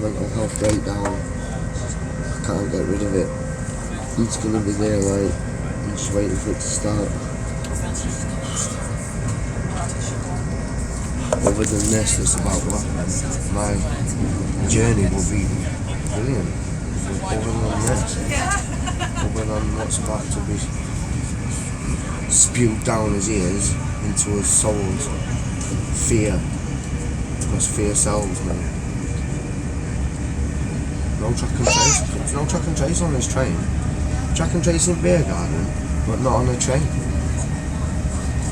mental health breakdown. I can't get rid of it. It's gonna be there, like, I'm just waiting for it to start. Other than this, it's about what my journey will be brilliant. Other than this, other than what's about to be spewed down his ears into his soul's fear. Because fear sells, man. No track and trace. There's no track and trace on this train. Track and trace in beer garden, but not on a train.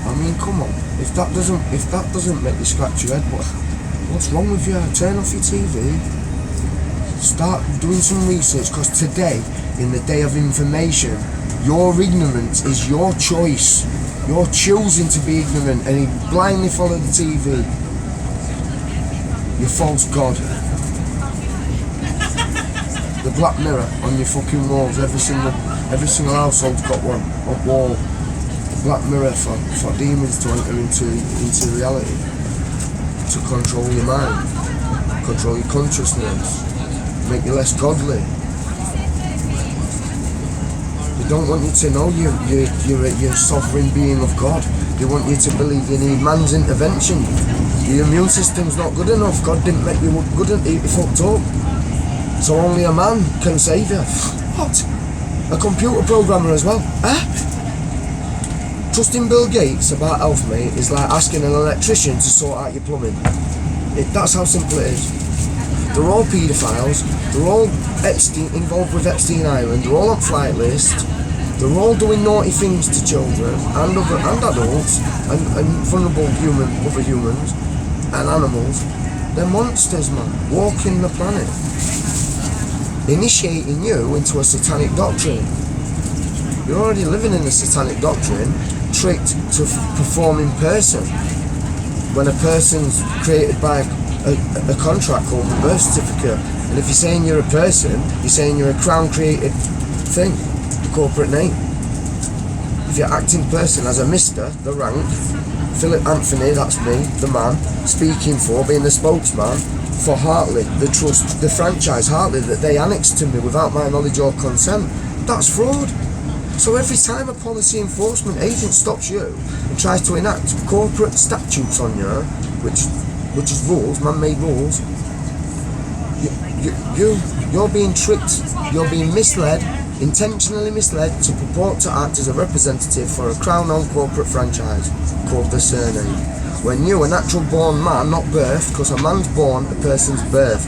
I mean, come on. If that doesn't make you scratch your head, what's wrong with you? Turn off your TV. Start doing some research, because today, in the day of information, your ignorance is your choice. You're choosing to be ignorant and you blindly follow the TV. You false god. The Black Mirror on your fucking walls. Every single household's got one. A wall. Black Mirror for demons to enter into reality. To control your mind. Control your consciousness. Make you less godly. They don't want you to know you're a sovereign being of God. They want you to believe you need man's intervention. Your immune system's not good enough. God didn't make you good enough. You fucked up. So only a man can save you. What? A computer programmer as well? Eh? Trusting Bill Gates about health, mate, is like asking an electrician to sort out your plumbing. That's how simple it is. They're all paedophiles. They're all involved with Epstein Island. They're all on flight list. They're all doing naughty things to children and adults and vulnerable other humans and animals. They're monsters, man, walking the planet, initiating you into a satanic doctrine. You're already living in the satanic doctrine, tricked to perform in person. When a person's created by a contract called the birth certificate, and if you're saying you're a person, you're saying you're a crown-created thing, the corporate name. If you're acting person as a Mr., the rank, Philip Anthony, that's me, the man, speaking for, being the spokesman for Hartley, the trust, the franchise Hartley that they annexed to me without my knowledge or consent, that's fraud. So every time a policy enforcement agent stops you and tries to enact corporate statutes on you, which is rules, man-made rules, you're being tricked, you're being misled, intentionally misled to purport to act as a representative for a crown-owned corporate franchise called the surname. When you, a natural-born man, not birthed, because a man's born, a person's birthed.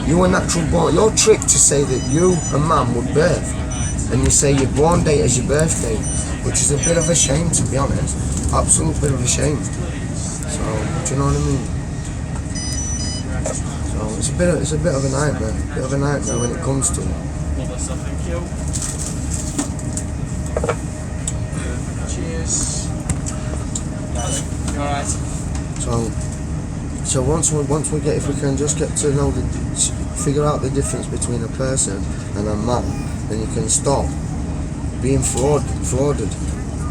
You a natural-born, you're tricked to say that you, a man, were birthed. And you say your born date as your birthday, which is a bit of a shame, to be honest. Absolute bit of a shame. So, do you know what I mean? So it's a bit of a nightmare. Bit of a nightmare when it comes to it. Thank you. Cheers. You alright? So once we get, if we can just get to know figure out the difference between a person and a man, then you can stop being frauded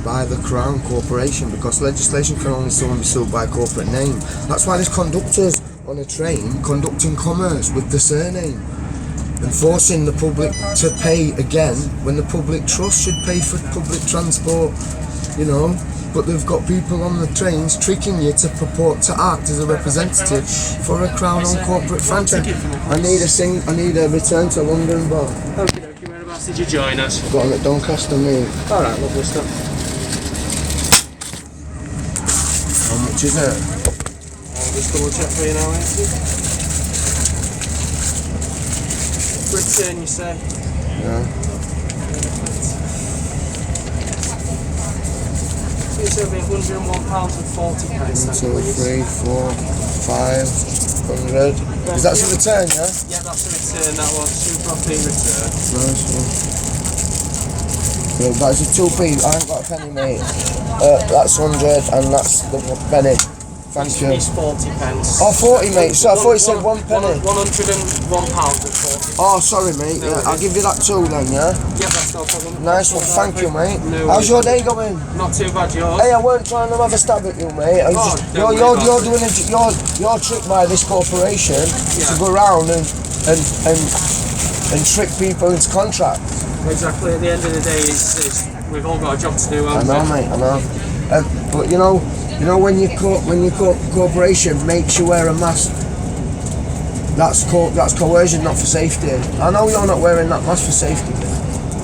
by the Crown Corporation, because legislation can only be sued by a corporate name. That's why there's conductors on a train conducting commerce with the surname and forcing the public to pay again when the public trust should pay for public transport, you know. But they've got people on the trains tricking you to purport to act as a representative for a Crown-owned corporate franchise. I need a return to London, but Okay, whereabouts did you join us? I've got them at Doncaster, mate. Alright, lovely stuff. How much is it? I'll just double check for you now, Return, you say? Yeah. It's over £101.40. 1, 2, 3, 4, 500. Is that a return, yeah? Yeah, that's a return. That was super happy return. Nice one. Well, that's a 2p. I ain't got a penny, mate. That's 100 and that's the penny. Thank you. It's 40 pence. Oh, 40, mate. So I thought you said 1 penny. £101.40. Oh, sorry, mate. Yeah, I'll give you that too then, yeah? Yeah, that's no problem. Nice one, thank you, mate. No How's worries. your day going? Not too bad, yours? Hey, I weren't trying to have a stab at you, mate. I was Oh, just, don't you're worry doing you're tricked by this corporation to go around and trick people into contracts. Exactly. At the end of the day, it's we've all got a job to do, I haven't know, we? mate. I know. But you know when your corporation makes you wear a mask, that's coercion, not for safety. I know you're not wearing that mask for safety.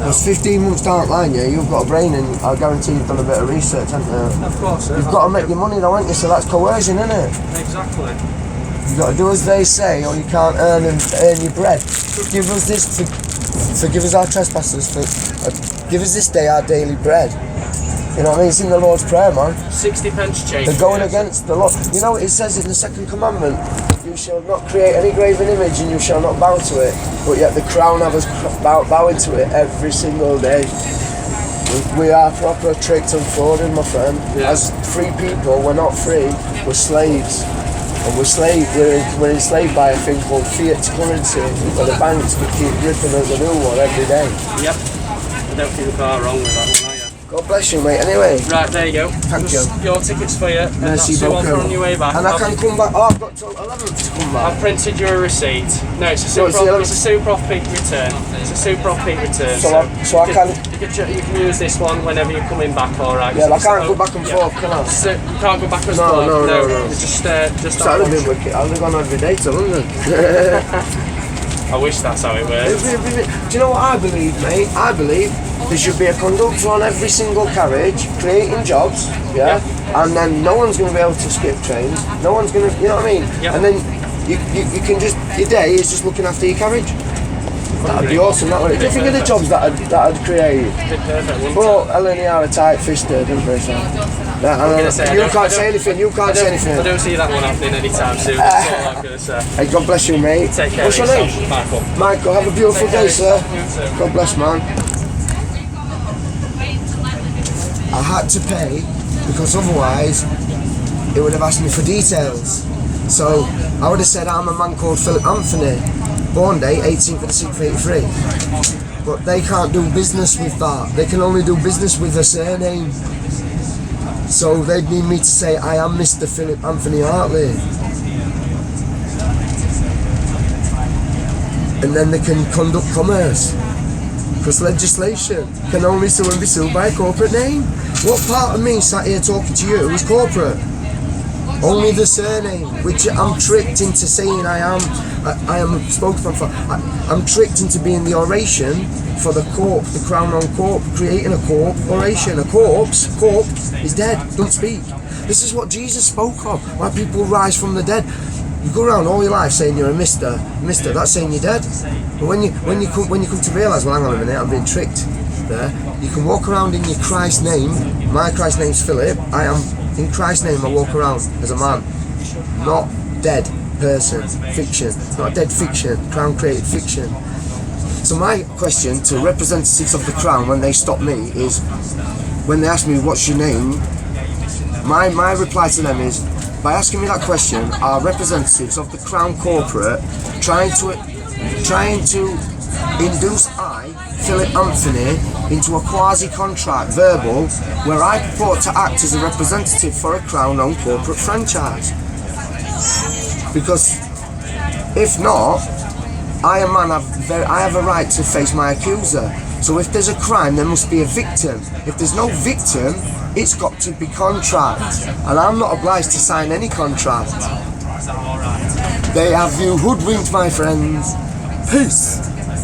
Because 15 months down the line, yeah, you've got a brain, and I guarantee you've done a bit of research, haven't you? Of course. You've got to make your money, though, haven't you? So that's coercion, isn't it? Exactly. You've got to do as they say, or you can't earn your bread. Forgive us our trespasses. Give us this day our daily bread. You know what I mean? It's in the Lord's Prayer, man. 60 pence change. They're going against the law. You know, it says in the second commandment, you shall not create any graven image and you shall not bow to it. But yet the crown have us bowing to it every single day. We are proper tricked and frauded, my friend. Yeah. As free people, we're not free, we're slaves. And we're enslaved by a thing called fiat currency, where the banks will keep ripping us a new one every day. Yep. I don't think you are wrong with that one, are you? God bless you, mate. Anyway, Right, there you go. Thank you. Your tickets for you. And merci that's you on beaucoup. on your way back. And I can come back. Oh, I've got till 11 to come back. I've printed you a receipt. No, it's a No, it's the super, other- it's a super off-peak return. It's a super off-peak return. So I can. You can use this one whenever you're coming back, alright? Yeah, I can't go back and forth, can I? So you can't go backwards. No, forward. no. Just So I'd have been wicked. I'd have gone every day to London. I wish that's how it works. Do you know what I believe, mate? I believe there should be a conductor on every single carriage, creating jobs, yeah? And then no one's going to be able to skip trains. No one's going to, you know what I mean? Yeah. And then you can just, your day is just looking after your carriage. That'd be awesome, that would. Do you think of the jobs that I'd create? Perfect, wouldn't it? But Ellen and I are tight-fisted, didn't they? So, you can't say anything, you can't say I anything. don't see that one happening anytime soon. That's all I'm going to say. Hey, God bless you, mate. Take care What's of your yourself, name? Michael. Michael, have a beautiful Take care day, of sir. yourself. You too. God bless, man. I had to pay because otherwise it would have asked me for details. So I would have said I'm a man called Philip Anthony, born date 18th of the 6th, 83. But they can't do business with that. They can only do business with a surname. So they'd need me to say I am Mr. Philip Anthony Hartley. And then they can conduct commerce. Because legislation can only sue and be sued by a corporate name. What part of me sat here talking to you is corporate? Only the surname, which I'm tricked into saying I am a spokesman for. I'm tricked into being the oration for the corp, the Crown on Corp, creating a corporation. A corp is dead, don't speak. This is what Jesus spoke of, why people rise from the dead. You go around all your life saying you're a mister, that's saying you're dead. But when you come to realise, well, hang on a minute, I'm being tricked there, you can walk around in your Christ name. My Christ name's Philip. I am, in Christ's name, I walk around as a man, not dead person, fiction, not dead fiction, Crown created fiction. So my question to representatives of the Crown when they stop me is, when they ask me what's your name, my reply to them is, by asking me that question, are representatives of the Crown corporate trying to induce I, Philip Anthony, into a quasi-contract verbal where I purport to act as a representative for a Crown-owned corporate franchise? Because if not, I have a right to face my accuser. So if there's a crime, there must be a victim. If there's no victim, it's got to be contract. And I'm not obliged to sign any contract. They have you hoodwinked, my friends. Peace.